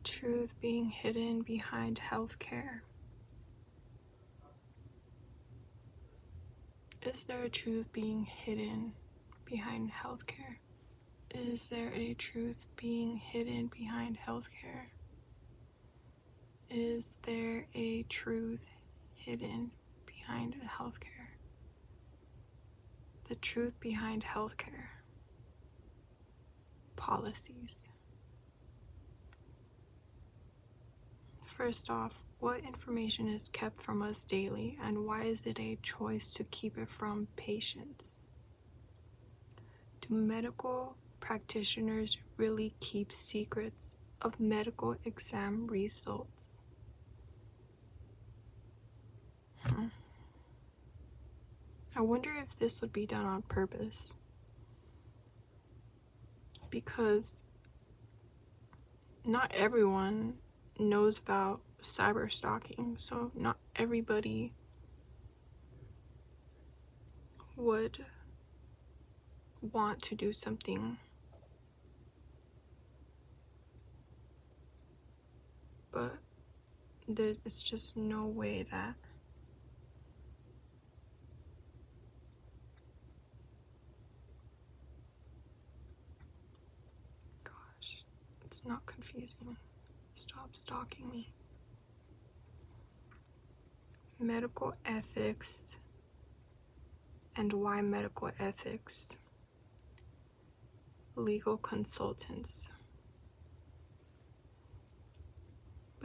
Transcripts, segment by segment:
truth being hidden behind healthcare? Is there a truth being hidden behind healthcare? Is there a truth being hidden behind healthcare? Is there a truth hidden behind the healthcare? The truth behind healthcare policies. First off, what information is kept from us daily, and why is it a choice to keep it from patients? Do medical practitioners really keep secrets of medical exam results? I wonder if this would be done on purpose. Because not everyone knows about cyber stalking, so not everybody would want to do something, but it's just no way that it's not confusing. Stop stalking me. Medical ethics and why medical ethics. Legal consultants.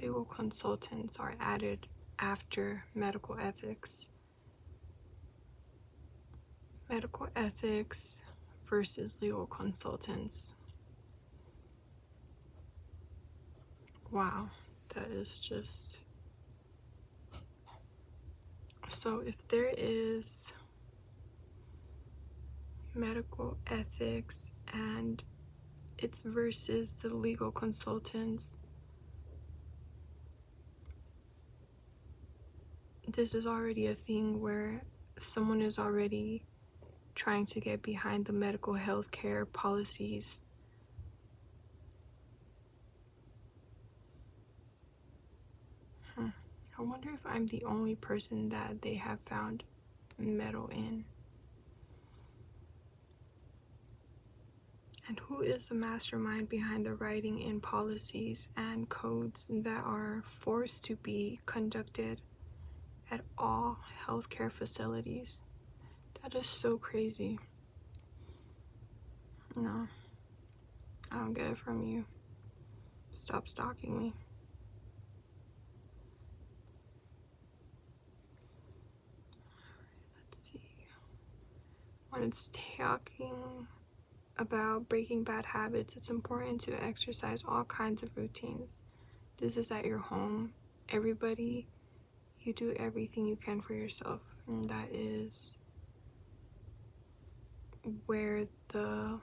Legal consultants are added after medical ethics. Medical ethics versus legal consultants. Wow, that is just... So if there is medical ethics and it's versus the legal consultants, this is already a thing where someone is already trying to get behind the medical health care policies. I wonder if I'm the only person that they have found metal in. And who is the mastermind behind the writing in policies and codes that are forced to be conducted at all healthcare facilities? That is so crazy. No, I don't get it from you. Stop stalking me. Let's see. When it's talking about breaking bad habits, it's important to exercise all kinds of routines. This is at your home. Everybody, you do everything you can for yourself. And that is where the,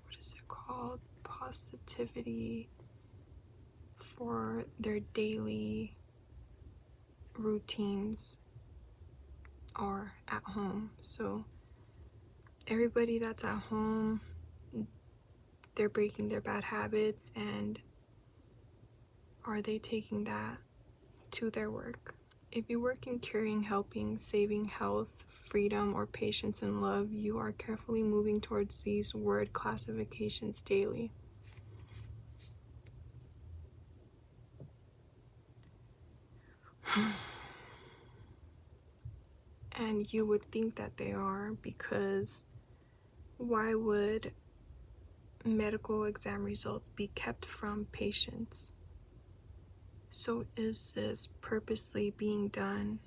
what is it called? Positivity for their daily routines are at home. So everybody that's at home, they're breaking their bad habits, and are they taking that to their work? If you work in curing, helping, saving health, freedom, or patience and love, you are carefully moving towards these word classifications daily. And you would think that they are, because why would medical exam results be kept from patients? So is this purposely being done,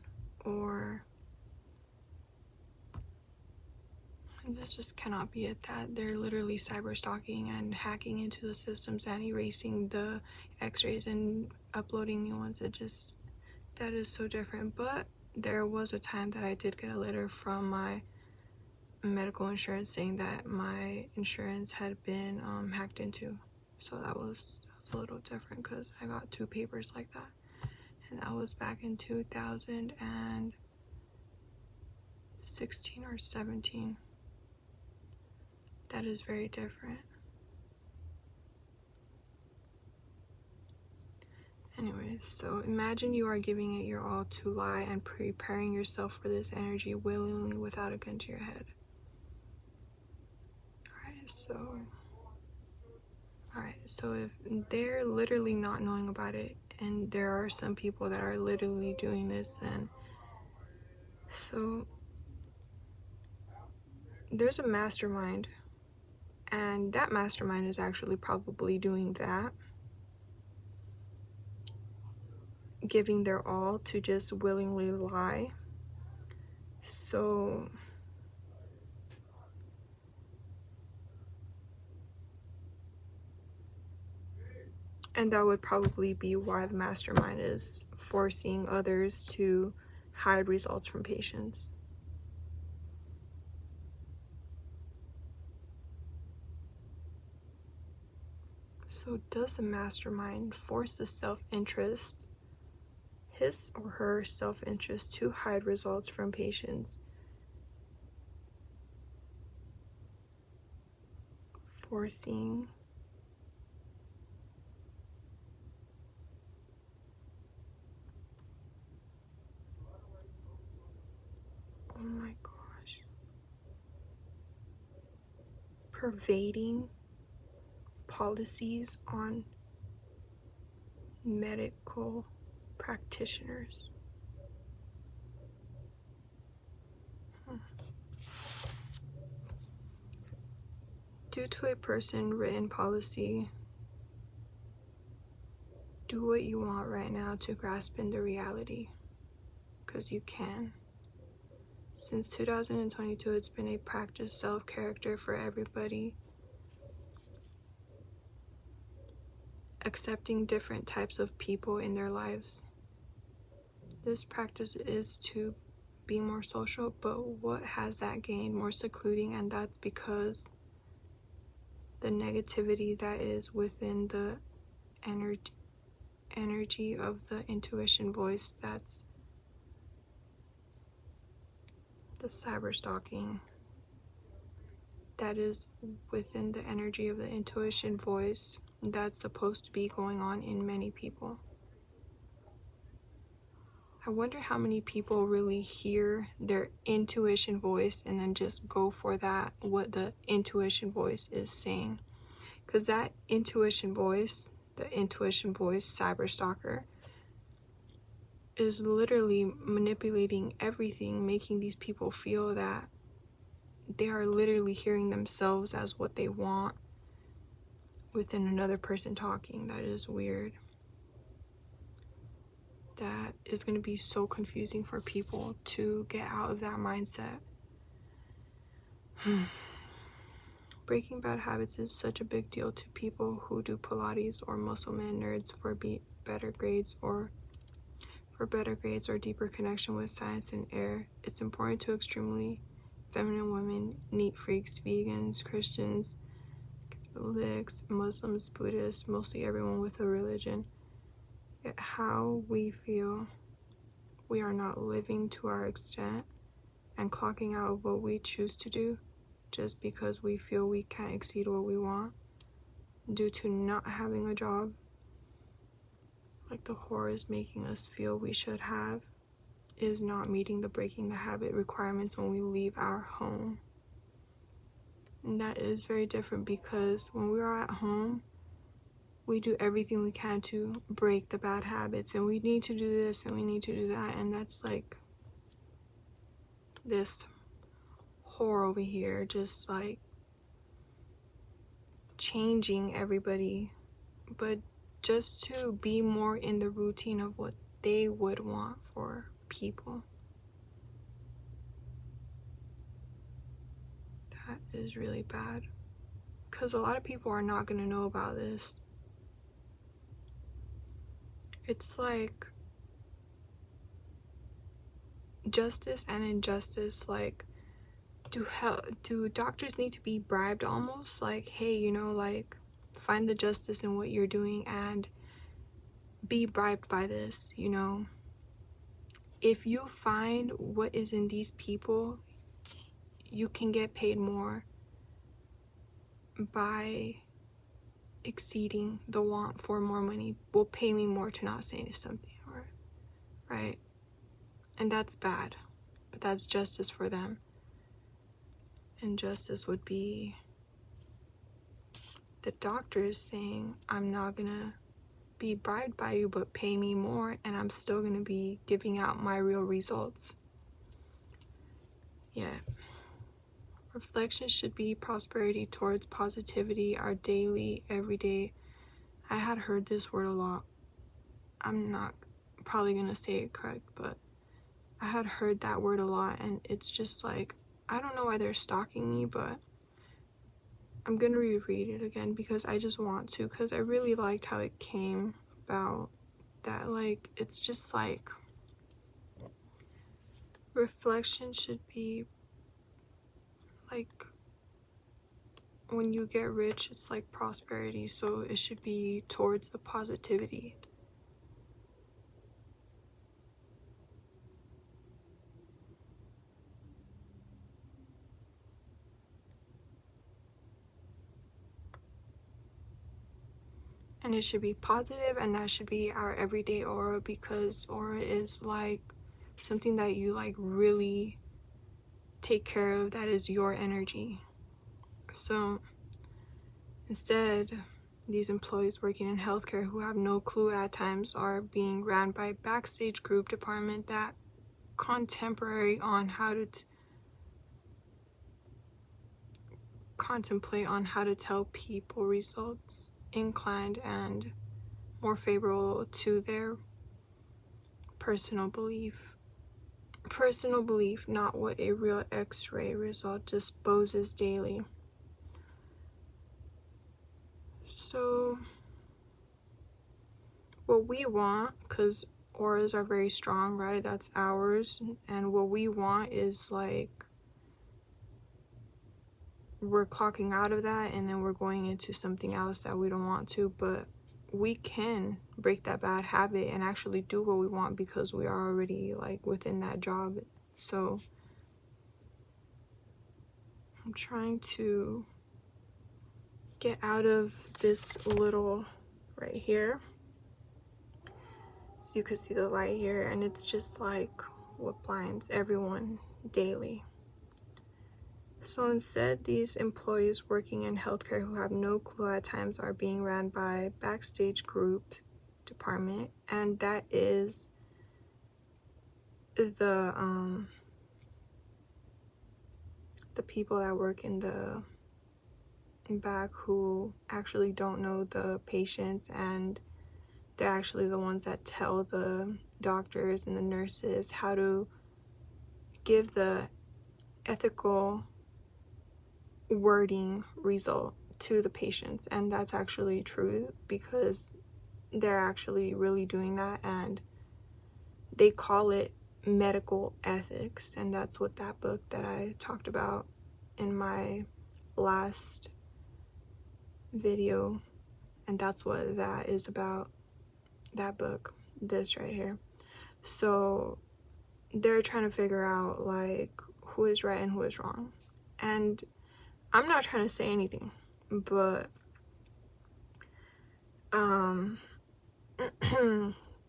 or this just cannot be it, that they're literally cyber stalking and hacking into the systems and erasing the x-rays and uploading new ones? It just, that is so different. But there was a time that I did get a letter from my medical insurance saying that my insurance had been hacked into. So that was a little different, because I got 2 papers like that, and that was back in 2016 or 17. That is very different. Anyways, so imagine you are giving it your all to lie and preparing yourself for this energy willingly without a gun to your head. Alright, so if they're literally not knowing about it, and there are some people that are literally doing this, and so there's a mastermind, and that mastermind is actually probably doing that, giving their all to just willingly lie. So and that would probably be why the mastermind is forcing others to hide results from patients. So does the mastermind force the self-interest, his or her self-interest, to hide results from patients, forcing oh my gosh, pervading policies on medical practitioners? Due to a person written policy, do what you want right now to grasp in the reality, because you can. Since 2022, it's been a practice self-character for everybody, accepting different types of people in their lives. This practice is to be more social, but what has that gained? More secluding, and that's because the negativity that is within the energy of the intuition voice, that's the cyber stalking, that is within the energy of the intuition voice, that's supposed to be going on in many people. I wonder how many people really hear their intuition voice and then just go for that, what the intuition voice is saying. Because that intuition voice, the intuition voice cyber stalker, is literally manipulating everything, making these people feel that they are literally hearing themselves as what they want within another person talking. That is weird. That is going to be so confusing for people to get out of that mindset. Breaking bad habits is such a big deal to people who do Pilates or muscle man nerds for better grades or deeper connection with science and air. It's important to extremely feminine women, neat freaks, vegans, Christians, Catholics, Muslims, Buddhists, mostly everyone with a religion. Yet how we feel we are not living to our extent and clocking out of what we choose to do just because we feel we can't exceed what we want due to not having a job, like the horror is making us feel we should have, is not meeting the breaking the habit requirements when we leave our home. And that is very different, because when we are at home, we do everything we can to break the bad habits, and we need to do this and we need to do that, and that's like this whore over here just like changing everybody, but just to be more in the routine of what they would want for people. That is really bad, because a lot of people are not going to know about this. It's like justice and injustice. Like, do doctors need to be bribed almost? Like, hey, you know, like, find the justice in what you're doing and be bribed by this, you know? If you find what is in these people, you can get paid more by exceeding the want for more money will pay me more to not say something, or right? And that's bad, but that's justice for them. And justice would be the doctors saying, I'm not gonna be bribed by you, but pay me more, and I'm still gonna be giving out my real results. Yeah. Reflection should be prosperity towards positivity, our daily, everyday. I had heard this word a lot. I'm not probably gonna say it correct, but I had heard that word a lot, and it's just like, I don't know why they're stalking me, but I'm gonna reread it again because I just want to, because I really liked how it came about. That, like, it's just like, reflection should be like, when you get rich, it's like prosperity, so it should be towards the positivity. And it should be positive, and that should be our everyday aura, because aura is like something that you like really take care of, that is your energy. So instead, these employees working in healthcare who have no clue at times are being ran by a backstage group department that contemporary on how to contemplate on how to tell people results inclined and more favorable to their personal belief. Personal belief, not what a real x-ray result disposes daily. So what we want, because auras are very strong, right? That's ours. And what we want is like, we're clocking out of that and then we're going into something else that we don't want to, but we can break that bad habit and actually do what we want because we are already like within that job. So I'm trying to get out of this little right here, so you can see the light here, and it's just like what blinds everyone daily. So instead, these employees working in healthcare who have no clue at times are being ran by backstage group department, and that is the people that work in the back who actually don't know the patients, and they're actually the ones that tell the doctors and the nurses how to give the ethical wording result to the patients. And that's actually true because they're actually really doing that, and they call it medical ethics. And that's what that book that I talked about in my last video, and that's what that is about, that book, this right here. So they're trying to figure out like who is right and who is wrong. And I'm not trying to say anything, but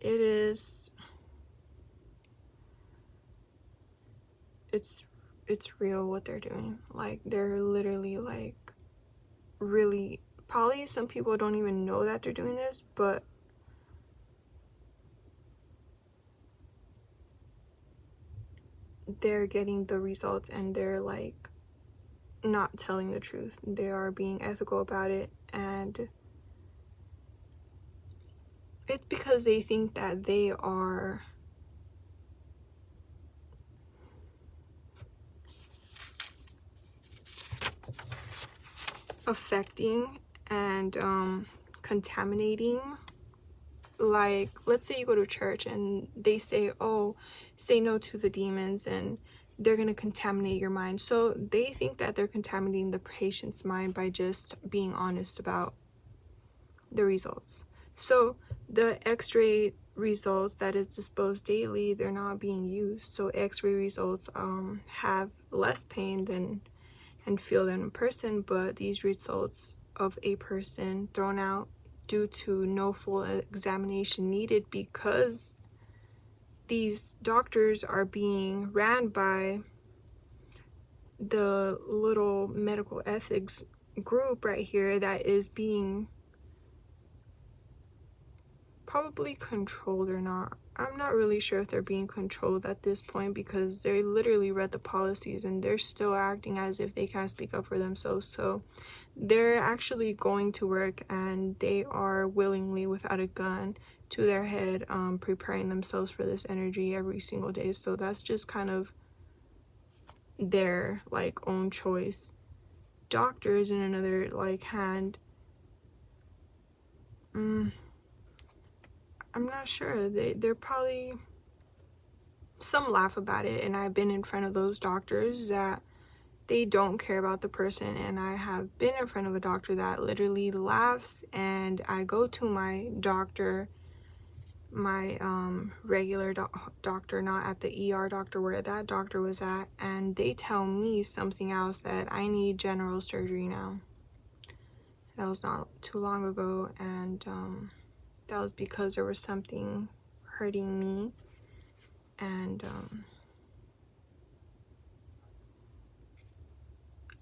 it is, it's real what they're doing. Like, they're literally like really, probably some people don't even know that they're doing this, but they're getting the results and they're like not telling the truth. They are being ethical about it, and it's because they think that they are affecting and contaminating. Like, let's say you go to church and they say, oh, say no to the demons, and they're going to contaminate your mind. So they think that they're contaminating the patient's mind by just being honest about the results. So the x-ray results that is disposed daily, they're not being used. So x-ray results have less pain than and feel than in person, but these results of a person thrown out due to no full examination needed, because these doctors are being ran by the little medical ethics group right here that is being probably controlled or not. I'm not really sure if they're being controlled at this point, because they literally read the policies and they're still acting as if they can't speak up for themselves. So they're actually going to work, and they are willingly, without a gun to their head, preparing themselves for this energy every single day. So that's just kind of their like own choice. Doctors, in another like hand, I'm not sure. They're probably, some laugh about it, and I've been in front of those doctors that they don't care about the person, and I have been in front of a doctor that literally laughs. And I go to my doctor, my regular doctor, not at the ER doctor where that doctor was at, and they tell me something else, that I need general surgery now. That was not too long ago, and that was because there was something hurting me. And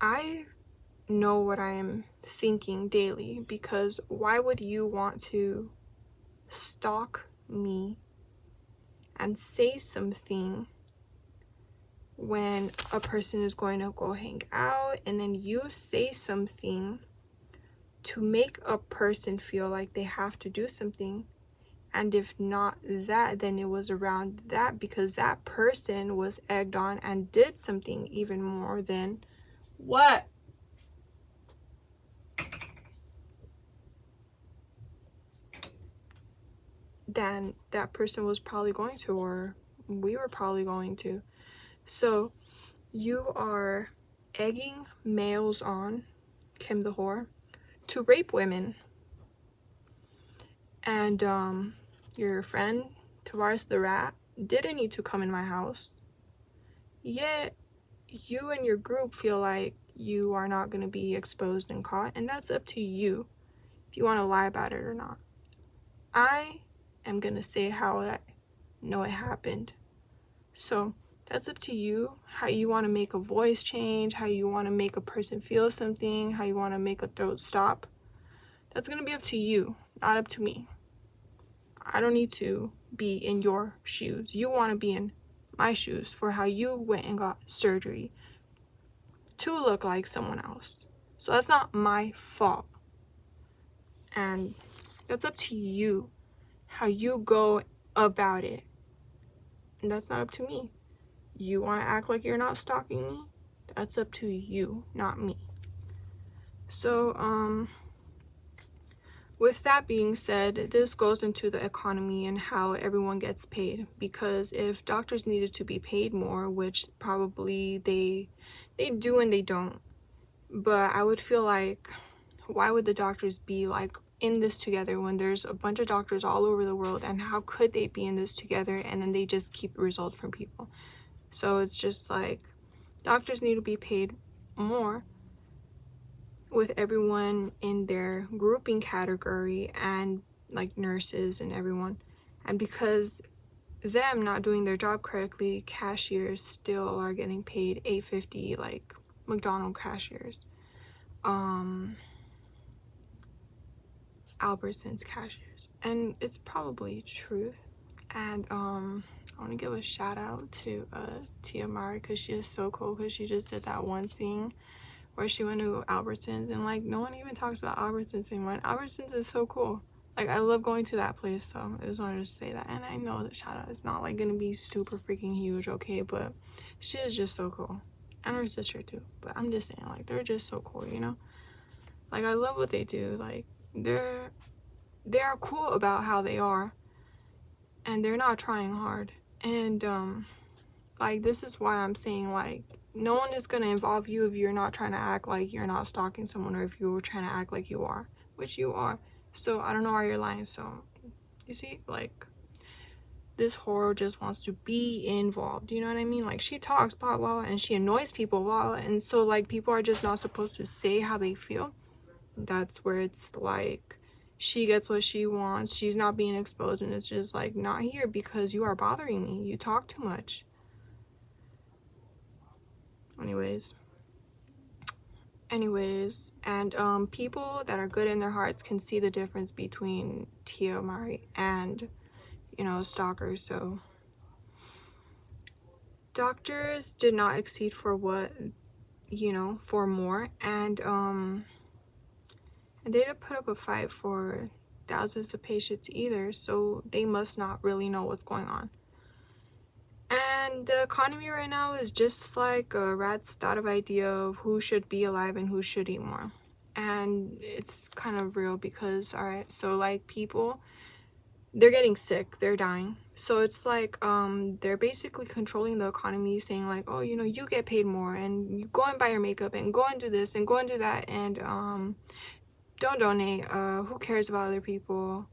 I know what I am thinking daily, because why would you want to stalk me and say something when a person is going to go hang out, and then you say something to make a person feel like they have to do something? And if not that, then it was around that, because that person was egged on and did something even more than what than that person was probably going to, or we were probably going to. So you are egging males on, Kim the whore, to rape women. And your friend Tavares the rat didn't need to come in my house, yet you and your group feel like you are not going to be exposed and caught, and that's up to you if you want to lie about it or not. I am going to say how I know it happened. So that's up to you, how you want to make a voice change, how you want to make a person feel something, how you want to make a throat stop. That's going to be up to you, not up to me. I don't need to be in your shoes. You want to be in my shoes for how you went and got surgery to look like someone else. So that's not my fault. And that's up to you, how you go about it. And that's not up to me. You want to act like you're not stalking me? That's up to you, not me. So, with that being said, this goes into the economy and how everyone gets paid. Because if doctors needed to be paid more, which probably they do and they don't, but I would feel like, why would the doctors be like in this together when there's a bunch of doctors all over the world? And how could they be in this together and then they just keep results from people? So it's just like, doctors need to be paid more with everyone in their grouping category, and like nurses and everyone. And because them not doing their job correctly, cashiers still are getting paid $8.50, like McDonald's cashiers, Albertsons cashiers, and it's probably truth. And I want to give a shout out to Tia Mari, because she is so cool, because she just did that one thing where she went to Albertsons, and like no one even talks about Albertsons anymore. And Albertsons is so cool. Like, I love going to that place, so I just wanted to say that. And I know that shout out is not like gonna be super freaking huge, okay, but she is just so cool. And her sister too. But I'm just saying, like, they're just so cool, you know? Like, I love what they do. Like, they are cool about how they are, and they're not trying hard. And like, this is why I'm saying, like, no one is gonna involve you if you're not trying to act like you're not stalking someone, or if you're trying to act like you are, which you are. So I don't know why you're lying. So you see, like, this whore just wants to be involved, you know what I mean? Like, she talks blah blah and she annoys people blah, and so like people are just not supposed to say how they feel. that's where it's like she gets what she wants, she's not being exposed, and it's just like, not here because you are bothering me, you talk too much. Anyways, and people that are good in their hearts can see the difference between TMI and, you know, stalkers. So doctors did not exceed for what, you know, for more, and they didn't put up a fight for thousands of patients either, so they must not really know what's going on. And the economy right now is just like a rat's thought of idea of who should be alive and who should eat more. And it's kind of real because, all right, so like people, they're getting sick, they're dying. So it's like they're basically controlling the economy, saying like, oh, you know, you get paid more, and you go and buy your makeup, and go and do this and go and do that, and don't donate. Who cares about other people?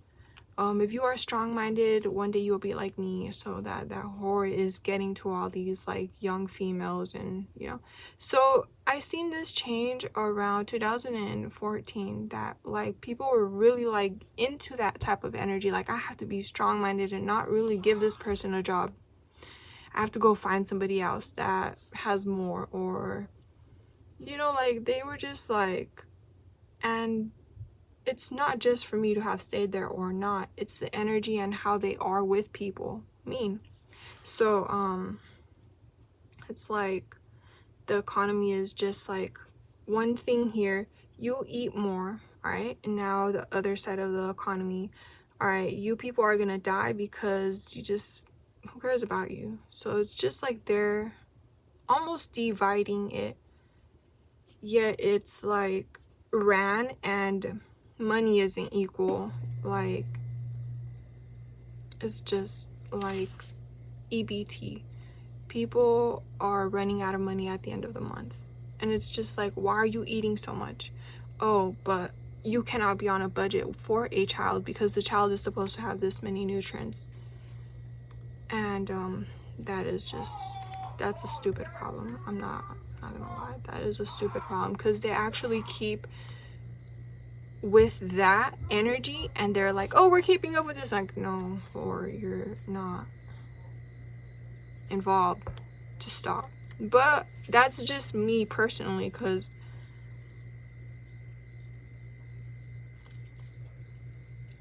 If you are strong-minded, one day you'll be like me. So that horror is getting to all these like young females, and you know. So I seen this change around 2014, that like people were really like into that type of energy. Like, I have to be strong-minded and not really give this person a job. I have to go find somebody else that has more, or you know, like they were just like, and it's not just for me to have stayed there or not, it's the energy and how they are with people mean. So it's like the economy is just like one thing here, you eat more, all right, and now the other side of the economy, all right, you people are gonna die because you just, who cares about you? So it's just like they're almost dividing it, yet it's like ran and money isn't equal. Like, it's just like EBT. People are running out of money at the end of the month, and it's just like, why are you eating so much? Oh, but you cannot be on a budget for a child because the child is supposed to have this many nutrients. And that is just, that's a stupid problem. I'm not gonna lie, that is a stupid problem, because they actually keep with that energy, and they're like, oh, we're keeping up with this. Like, no, or you're not involved. Just stop. But that's just me personally, because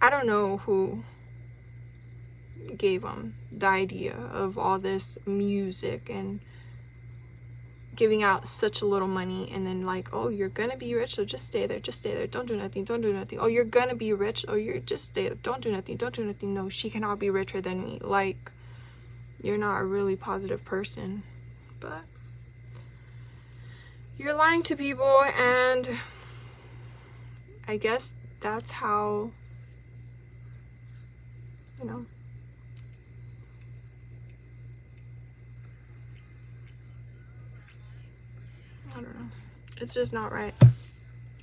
I don't know who gave them the idea of all this music and giving out such a little money, and then like, oh, you're gonna be rich, so just stay there, don't do nothing, oh, you're gonna be rich, oh, you're just stay there, don't do nothing. No, she cannot be richer than me. Like, you're not a really positive person, but you're lying to people, and I guess that's how, you know, I don't know, it's just not right.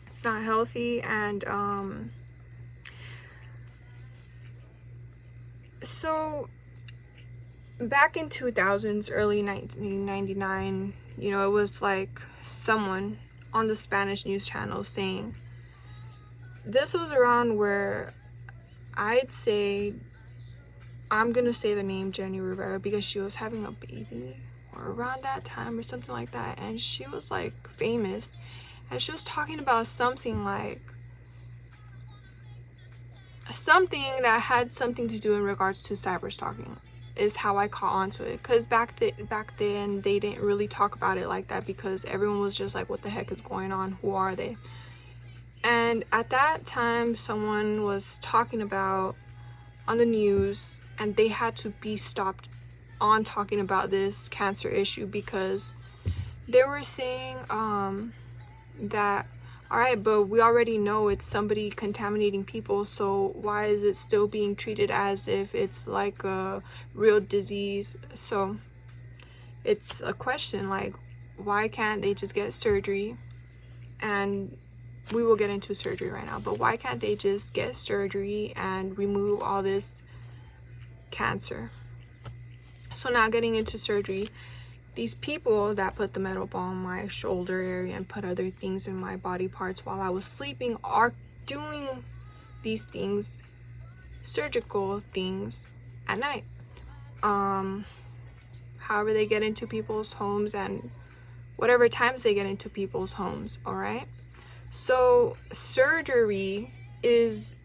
It's not healthy. And so back in 2000s, early 1999, you know, it was like someone on the Spanish news channel saying, this was around where I'd say, I'm gonna say the name Jenny Rivera because she was having a baby, or around that time or something like that, and she was like famous, and she was talking about something like something that had something to do in regards to cyber stalking, is how I caught on to it. Because back then they didn't really talk about it like that, because everyone was just like, what the heck is going on, who are they? And at that time, someone was talking about on the news, and they had to be stopped on talking about this cancer issue, because they were saying that, all right, but we already know it's somebody contaminating people, so why is it still being treated as if it's like a real disease? So it's a question, like, why can't they just get surgery? And we will get into surgery right now, but why can't they just get surgery and remove all this cancer? So now getting into surgery, these people that put the metal ball on my shoulder area and put other things in my body parts while I was sleeping are doing these things, surgical things, at night. However they get into people's homes and whatever times they get into people's homes, all right? So surgery is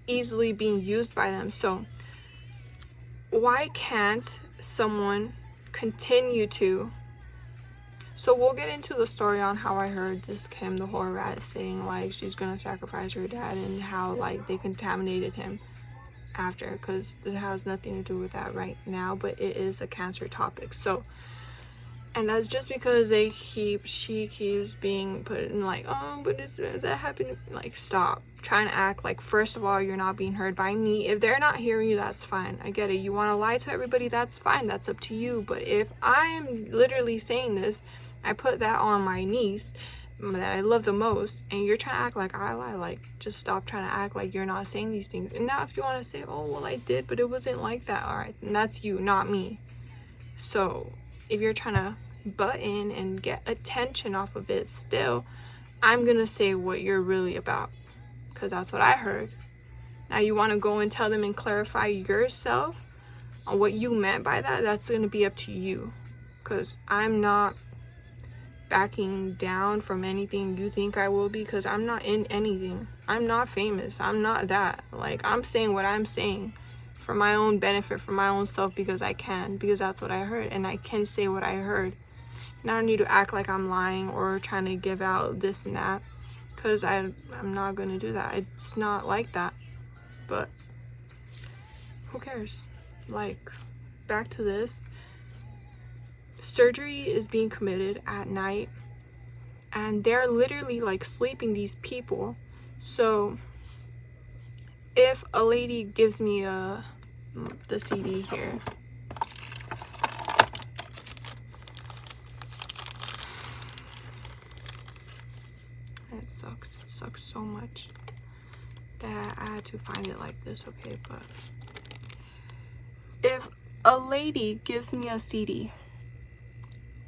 easily being used by them. So why can't someone continue to? So we'll get into the story on how I heard this Kim, the whore rat, saying like she's gonna sacrifice her dad and how like they contaminated him after, because it has nothing to do with that right now, but it is a cancer topic. So, and that's just because she keeps being put in like, oh, but it's that happened. Like, stop trying to act like, first of all, you're not being heard by me. If they're not hearing you, that's fine. I get it. You want to lie to everybody, that's fine. That's up to you. But if I'm literally saying this, I put that on my niece that I love the most, and you're trying to act like I lie, like, just stop trying to act like you're not saying these things. And now if you want to say, oh, well, I did, but it wasn't like that, all right, and that's you, not me. So if you're trying to butt in and get attention off of it, still, I'm gonna say what you're really about, because that's what I heard. Now you want to go and tell them and clarify yourself on what you meant by that, that's gonna be up to you, because I'm not backing down from anything you think I will be, because I'm not in anything. I'm not famous. I'm not that. Like, I'm saying what I'm saying for my own benefit, for my own self, because I can, because that's what I heard, and I can say what I heard. And I don't need to act like I'm lying or trying to give out this and that, because I'm not going to do that. It's not like that. But who cares? Like, back to this. Surgery is being committed at night, and they're literally like sleeping these people. So if a lady gives me the CD here, it sucks so much that I had to find it like this. Okay, but if a lady gives me a CD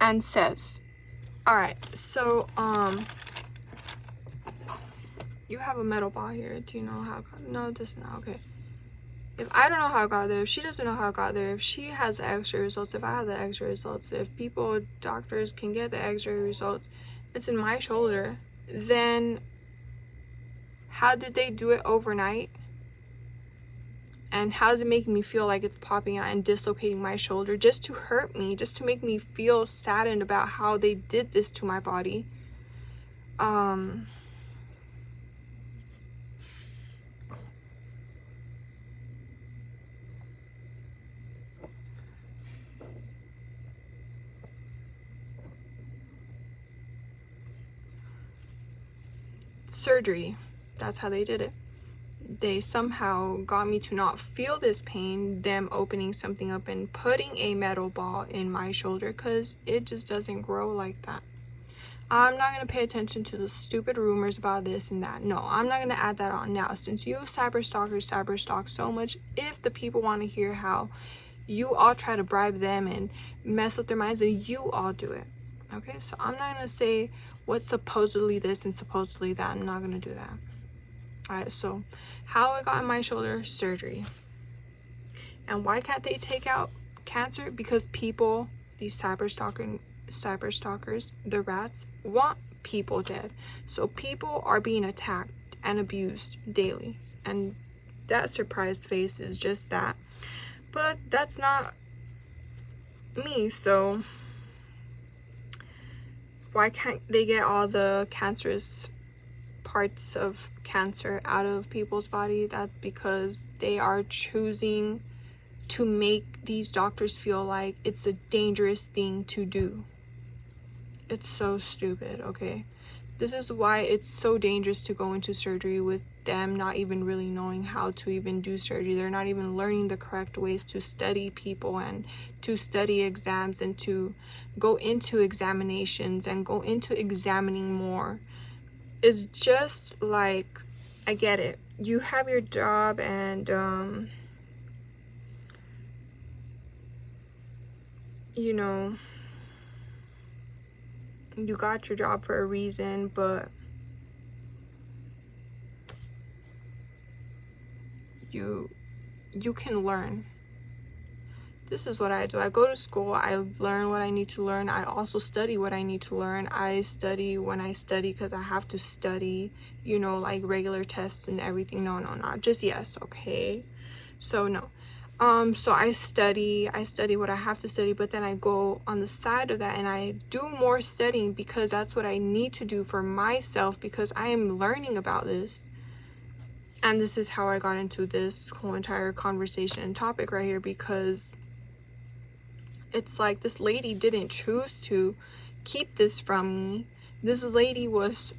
and says, all right, so you have a metal ball here, do you know how it got? No, this is not. Okay, if I don't know how it got there, if she doesn't know how it got there, if she has the x-ray results, if I have the x-ray results, if doctors can get the x-ray results, it's in my shoulder, then how did they do it overnight? And how's it making me feel like it's popping out and dislocating my shoulder just to hurt me, just to make me feel saddened about how they did this to my body? Surgery, that's how they did it. They somehow got me to not feel this pain, them opening something up and putting a metal ball in my shoulder, because it just doesn't grow like that. I'm not going to pay attention to the stupid rumors about this and that. No, I'm not going to add that on now. Since you cyberstalk so much, if the people want to hear how you all try to bribe them and mess with their minds, then you all do it. Okay, so I'm not going to say what's supposedly this and supposedly that. I'm not going to do that. Alright, so how it got in my shoulder, surgery. And why can't they take out cancer? Because people, these cyber stalkers, the rats, want people dead. So people are being attacked and abused daily. And that surprised face is just that. But that's not me, so why can't they get all the cancerous parts of cancer out of people's body? That's because they are choosing to make these doctors feel like it's a dangerous thing to do. It's so stupid, okay? This is why it's so dangerous to go into surgery with them not even really knowing how to even do surgery. They're not even learning the correct ways to study people and to study exams and to go into examinations and go into examining more. It's just like, I get it. You have your job and you know, you got your job for a reason, but you can learn. This is what I do. I go to school, I learn what I need to learn. I also study what I need to learn. I study when I study because I have to study, you know, like regular tests and everything. No, not just yes, okay? So no. So I study what I have to study, but then I go on the side of that and I do more studying because that's what I need to do for myself, because I am learning about this. And this is how I got into this whole entire conversation and topic right here, because it's like this lady didn't choose to keep this from me. This lady was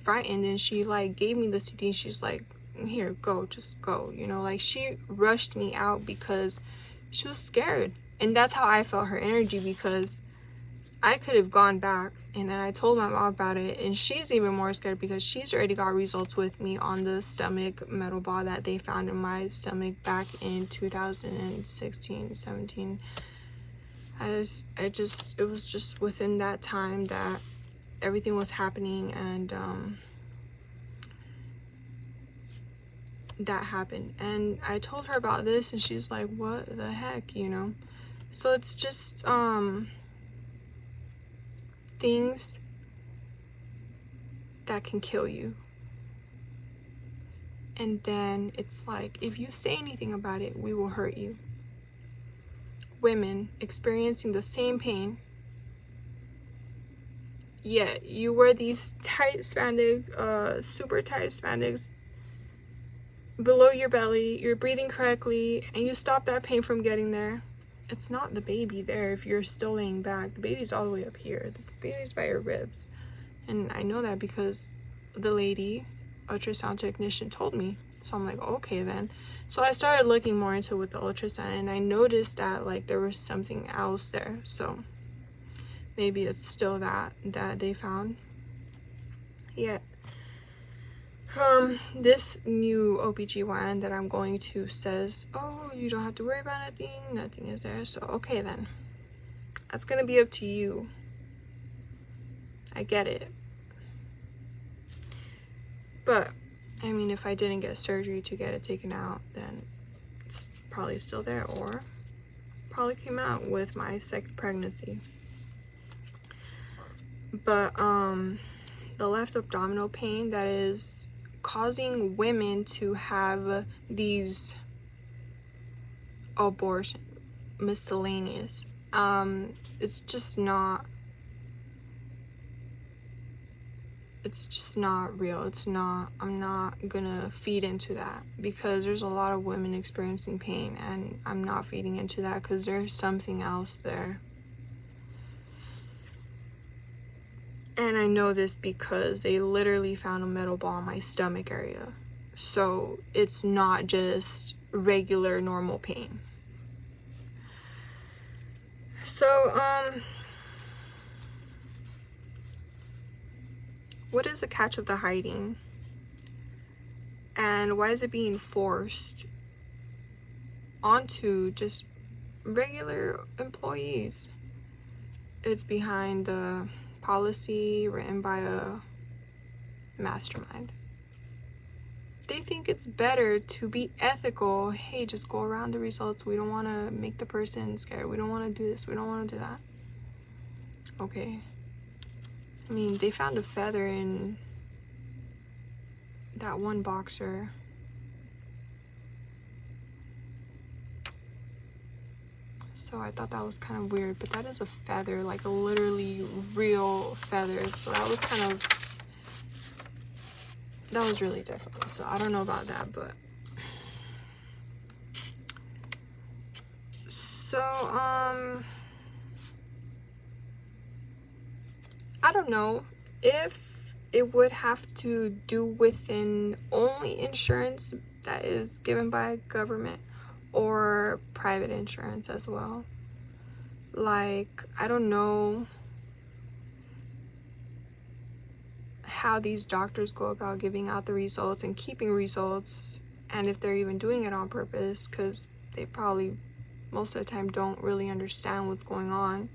frightened, and she like gave me the CD. She's like, here, go, just go, you know, like she rushed me out because she was scared. And that's how I felt her energy, because I could have gone back, and then I told my mom about it, and she's even more scared because she's already got results with me on the stomach metal ball that they found in my stomach back in 2016, 17. It was just within that time that everything was happening, and that happened. And I told her about this, and she's like, what the heck, you know? So it's just things that can kill you. And then it's like, if you say anything about it, we will hurt you. Women experiencing the same pain, yet you wear these tight spandex, super tight spandex below your belly, you're breathing correctly, and you stop that pain from getting there. It's not the baby there if you're still laying back. The baby's all the way up here. The baby's by your ribs. And I know that because the lady, ultrasound technician, told me. So I'm like, okay then. So I started looking more into with the ultrasound, and I noticed that like there was something else there. So maybe it's still that they found. Yeah. This new OBGYN that I'm going to says, oh, you don't have to worry about nothing is there. So okay then, that's gonna be up to you. I get it, but I mean, if I didn't get surgery to get it taken out, then it's probably still there, or probably came out with my second pregnancy. But the left abdominal pain that is causing women to have these abortion miscellaneous, it's just not real. It's not, I'm not gonna feed into that, because there's a lot of women experiencing pain, and I'm not feeding into that because there's something else there. And I know this because they literally found a metal ball in my stomach area. So it's not just regular normal pain. So what is the catch of the hiding? And why is it being forced onto just regular employees? It's behind the policy written by a mastermind. They think it's better to be ethical. Hey, just go around the results. We don't want to make the person scared. We don't want to do this. We don't want to do that. Okay. I mean, they found a feather in that one boxer. So I thought that was kind of weird, but that is a feather, like a literally real feather. So that was really different. So I don't know about that, but so I don't know if it would have to do within only insurance that is given by government, or private insurance as well. Like, I don't know how these doctors go about giving out the results and keeping results, and if they're even doing it on purpose, because they probably most of the time don't really understand what's going on.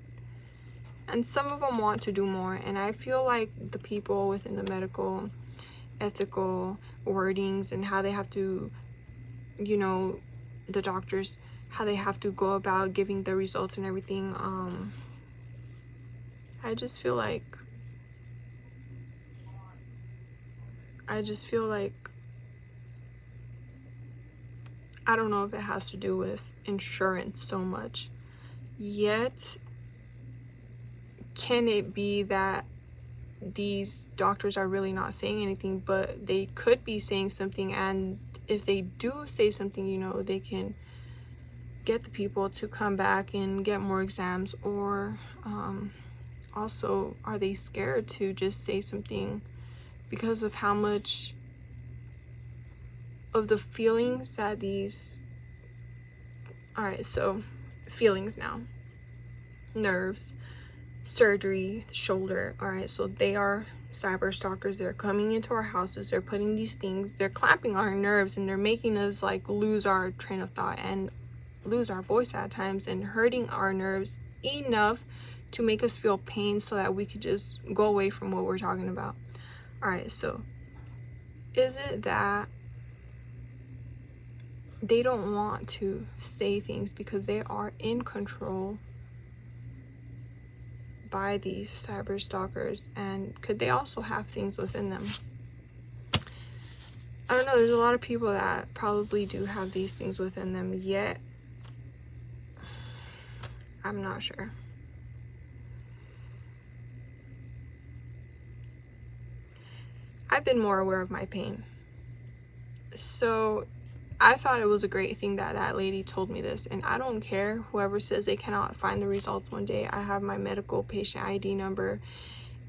And some of them want to do more. And I feel like the people within the medical ethical wordings and how they have to, you know, the doctors, how they have to go about giving the results and everything, I just feel like I don't know if it has to do with insurance so much. Yet, can it be that these doctors are really not saying anything, but they could be saying something, and if they do say something, you know, they can get the people to come back and get more exams? Or also, are they scared to just say something because of how much of the feelings that these, all right, so feelings now, nerves, surgery, shoulder, all right, so they are cyber stalkers. They're coming into our houses, they're putting these things, they're clamping our nerves, and they're making us like lose our train of thought and lose our voice at times, and hurting our nerves enough to make us feel pain so that we could just go away from what we're talking about. All right, so is it that they don't want to say things because they are in control by these cyber stalkers? And could they also have things within them? I don't know, there's a lot of people that probably do have these things within them, yet I'm not sure. I've been more aware of my pain. So I thought it was a great thing that that lady told me this, and I don't care whoever says they cannot find the results one day. I have my medical patient ID number,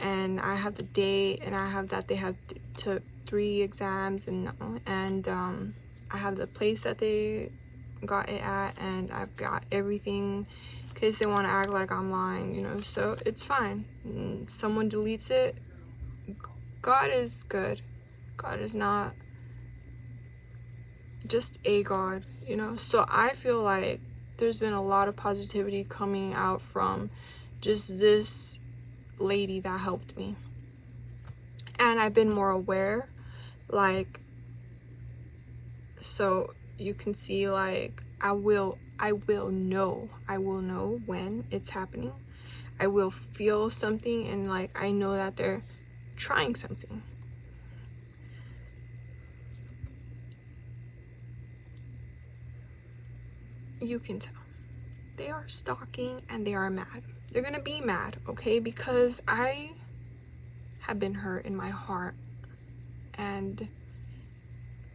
and I have the date, and I have that they have took 3 exams, and I have the place that they got it at, and I've got everything in case they want to act like I'm lying, you know, so it's fine. Someone deletes it, God is good. God is not just a God, you know. So I feel like there's been a lot of positivity coming out from just this lady that helped me, and I've been more aware, like, so you can see, like, I will know when it's happening. I will feel something, and like I know that they're trying something. You can tell they are stalking and they are mad. They're gonna be mad, okay? Because I have been hurt in my heart, and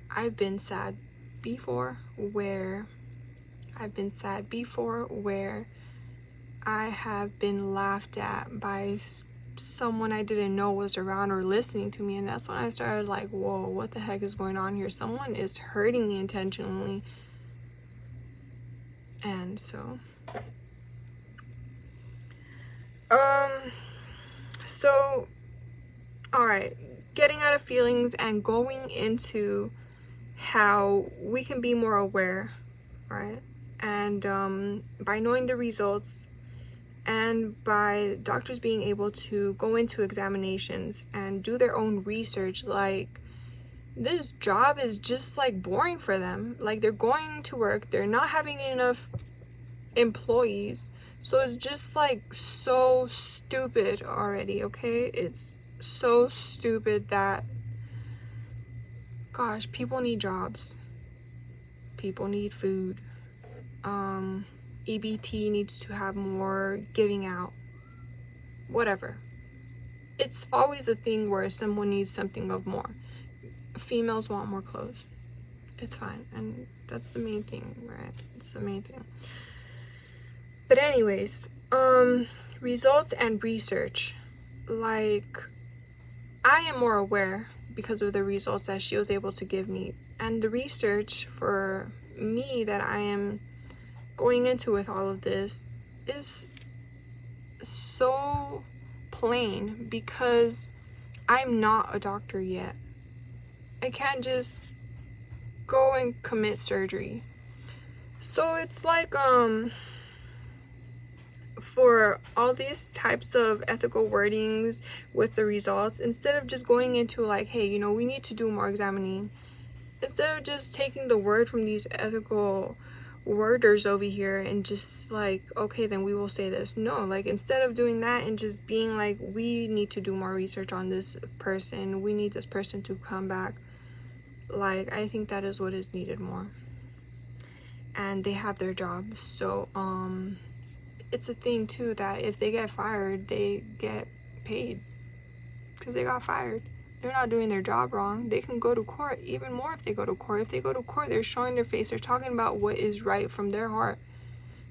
I've been sad before where I have been laughed at by someone I didn't know was around or listening to me, and that's when I started like, whoa, what the heck is going on here? Someone is hurting me intentionally. And so all right, getting out of feelings and going into how we can be more aware, right? And by knowing the results, and by doctors being able to go into examinations and do their own research, like, this job is just like boring for them. Like, they're going to work, they're not having enough employees, so it's just like so stupid already, okay? It's so stupid that, gosh, people need jobs, people need food, EBT needs to have more giving out, whatever. It's always a thing where someone needs something of more. Females want more clothes. It's fine, and that's the main thing, right? It's the main thing. But anyways, results and research. Like, I am more aware because of the results that she was able to give me, and the research for me that I am going into with all of this is so plain, because I'm not a doctor yet. I can't just go and commit surgery. So it's like, for all these types of ethical wordings with the results, instead of just going into like, hey, you know, we need to do more examining, instead of just taking the word from these ethical worders over here and just like, okay, then we will say this. No, like, instead of doing that and just being like, we need to do more research on this person, we need this person to come back, like, I think that is what is needed more. And they have their job, so it's a thing too that if they get fired, they get paid because they got fired. They're not doing their job wrong. They can go to court, even more if they go to court. If they go to court, they're showing their face, they're talking about what is right from their heart.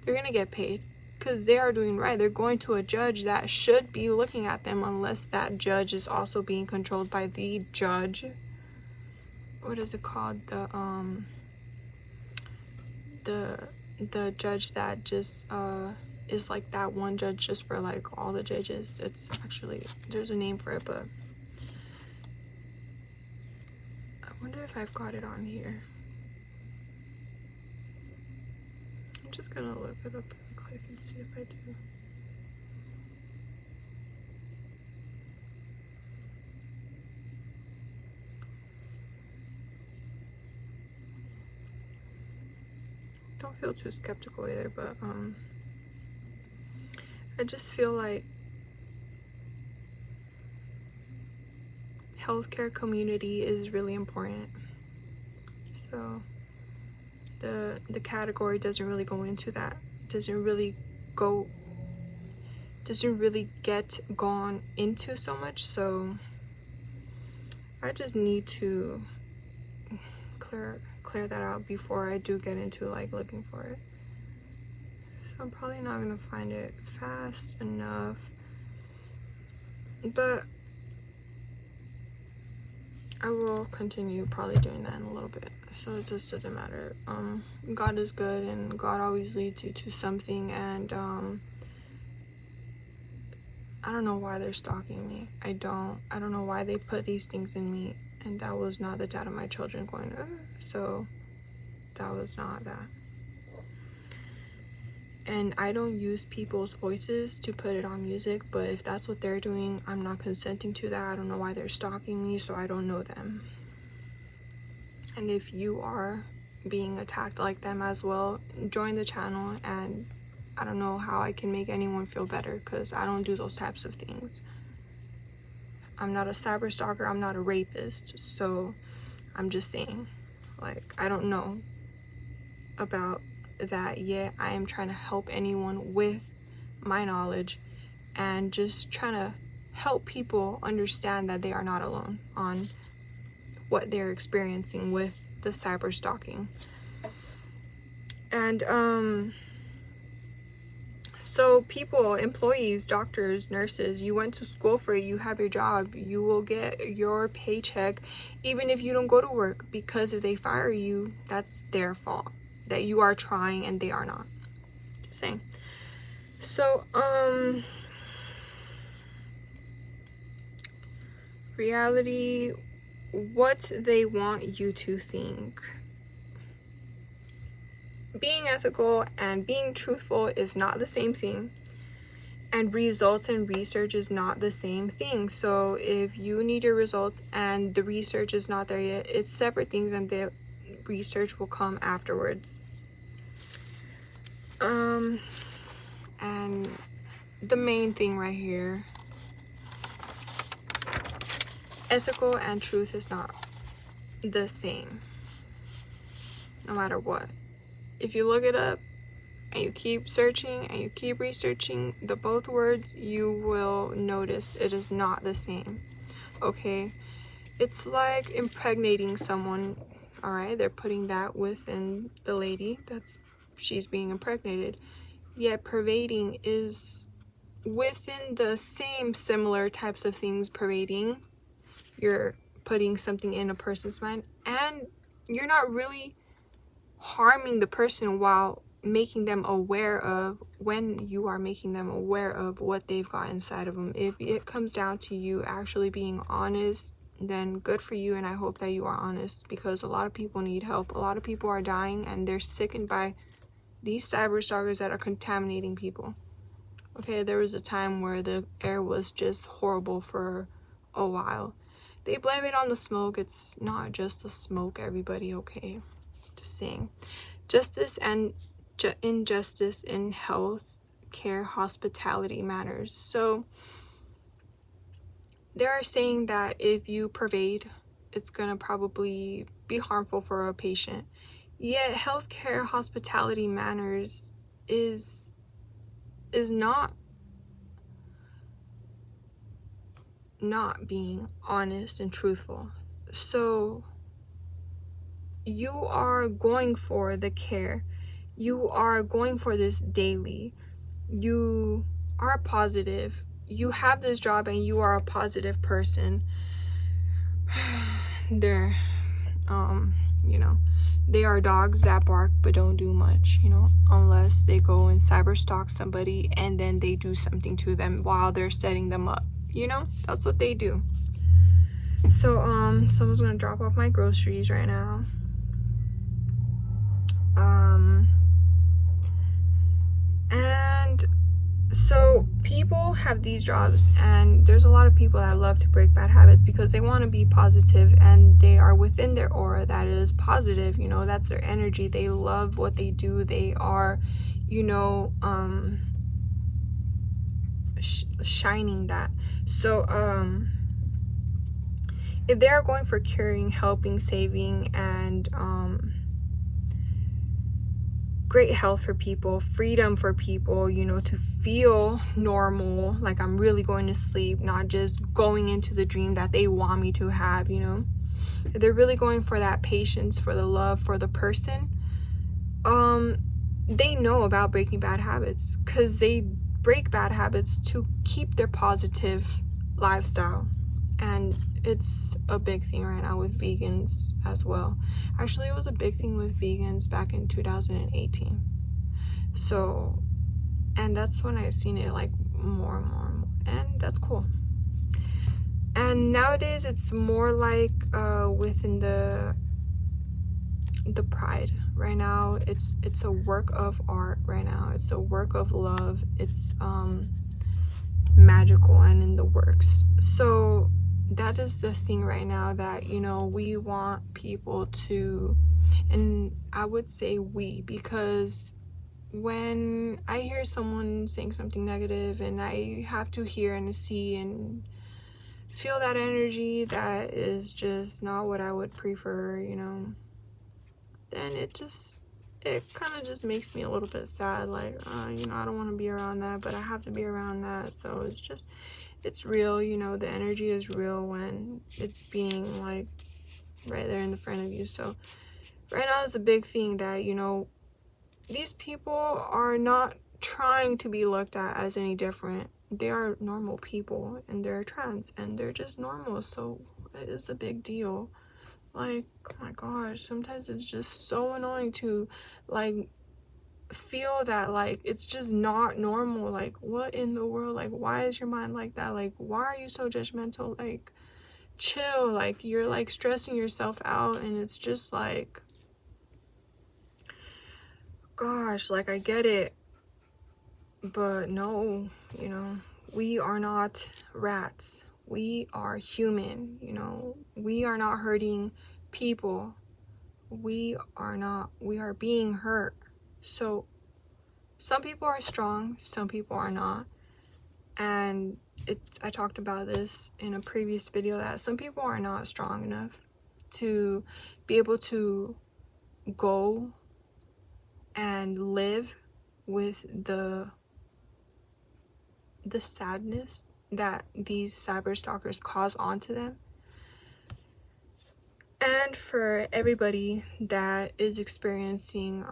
They're gonna get paid because they are doing right. They're going to a judge that should be looking at them, unless that judge is also being controlled by the judge. What is it called? The judge that just is like that one judge just for like all the judges. It's actually, there's a name for it, but I wonder if I've got it on here. I'm just gonna look it up real quick and see if I do. Don't feel too skeptical either, but I just feel like healthcare community is really important. So the category doesn't really go into that. Doesn't really get gone into so much. So I just need to clear that out before I do get into like looking for it. So I'm probably not gonna find it fast enough, but I will continue probably doing that in a little bit. So it just doesn't matter. God is good, and God always leads you to something. And I don't know why they're stalking me. I don't know why they put these things in me. And that was not the dad of my children going, so that was not that. And I don't use people's voices to put it on music, but if that's what they're doing, I'm not consenting to that. I don't know why they're stalking me, so I don't know them. And if you are being attacked like them as well, join the channel. And I don't know how I can make anyone feel better, because I don't do those types of things. I'm not a cyber stalker, I'm not a rapist, so I'm just saying, like, I don't know about that yet. I am trying to help anyone with my knowledge and just trying to help people understand that they are not alone on what they're experiencing with the cyber stalking. And so people, employees, doctors, nurses, you went to school for it, you have your job, you will get your paycheck even if you don't go to work, because if they fire you, that's their fault that you are trying and they are not. Just saying. So reality, what they want you to think. Being ethical and being truthful is not the same thing, and results and research is not the same thing. So if you need your results and the research is not there yet, it's separate things, and the research will come afterwards. And the main thing right here, ethical and truth is not the same, no matter what. If you look it up and you keep searching and you keep researching the both words, you will notice it is not the same. Okay, it's like impregnating someone. All right, they're putting that within the lady, she's being impregnated, yet pervading is within the same similar types of things. Pervading, you're putting something in a person's mind, and you're not really harming the person while making them aware of, when you are making them aware of what they've got inside of them. If it comes down to you actually being honest, then good for you, and I hope that you are honest, because a lot of people need help. A lot of people are dying and they're sickened by these cyber stalkers that are contaminating people. Okay, there was a time where the air was just horrible for a while. They blame it on the smoke. It's not just the smoke, everybody, okay? Just saying. Justice and injustice in health care hospitality matters. So they are saying that if you pervade, it's going to probably be harmful for a patient. Yet healthcare hospitality manners is not being honest and truthful. So you are going for the care, you are going for this daily, you are positive, you have this job and you are a positive person. They're you know, they are dogs that bark but don't do much, you know, unless they go and cyber stalk somebody and then they do something to them while they're setting them up, you know. That's what they do. So someone's gonna drop off my groceries right now. And so people have these jobs, and there's a lot of people that love to break bad habits because they want to be positive and they are within their aura that is positive, you know, that's their energy. They love what they do. They are, you know, shining that. So if they are going for curing, helping, saving, and great health for people, freedom for people, you know, to feel normal, like I'm really going to sleep, not just going into the dream that they want me to have, you know. If they're really going for that patience, for the love, for the person, they know about breaking bad habits because they break bad habits to keep their positive lifestyle. And it's a big thing right now with vegans as well. Actually, it was a big thing with vegans back in 2018. So, and that's when I seen it like more and more and more. And that's cool. And nowadays it's more like within the pride. Right now it's a work of art right now. It's a work of love. It's magical and in the works. So that is the thing right now that, you know, we want people to, and I would say we, because when I hear someone saying something negative and I have to hear and see and feel that energy that is just not what I would prefer, you know, then it kind of just makes me a little bit sad. Like, you know, I don't want to be around that, but I have to be around that. So it's real, you know, the energy is real when it's being like right there in the front of you. So right now is a big thing that, you know, these people are not trying to be looked at as any different. They are normal people and they're trans and they're just normal. So it is the big deal. Like, oh my gosh, sometimes it's just so annoying to like feel that like it's just not normal. Like, what in the world? Like, why is your mind like that? Like, why are you so judgmental? Like, chill. Like, you're like stressing yourself out and it's just like, gosh, like I get it, but no, you know, we are not rats. We are human, you know. We are not hurting people. We are being hurt. So some people are strong, some people are not. And I talked about this in a previous video that some people are not strong enough to be able to go and live with the sadness that these cyber stalkers cause onto them. And for everybody that is experiencing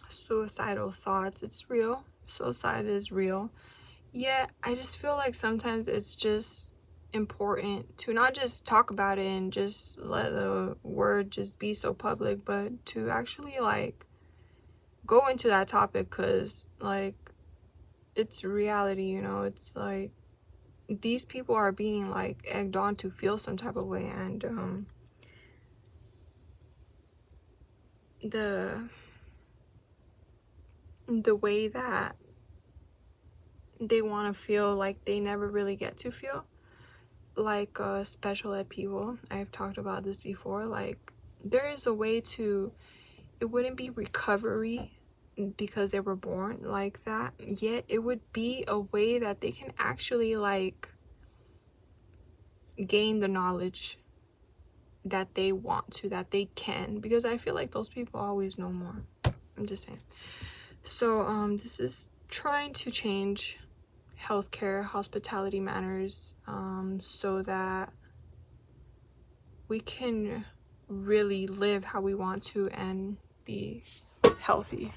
suicidal thoughts, it's real. Suicide is real. Yet I just feel like sometimes it's just important to not just talk about it and just let the word just be so public, but to actually like go into that topic, because like it's reality, you know. It's like these people are being like egged on to feel some type of way, and the way that they want to feel like they never really get to feel, like special ed people. I've talked about this before. Like, there is a way to, it wouldn't be recovery because they were born like that, yet it would be a way that they can actually like gain the knowledge that they want to, that they can, because I feel like those people always know more. I'm just saying. So this is trying to change healthcare, hospitality manners, so that we can really live how we want to and be healthy.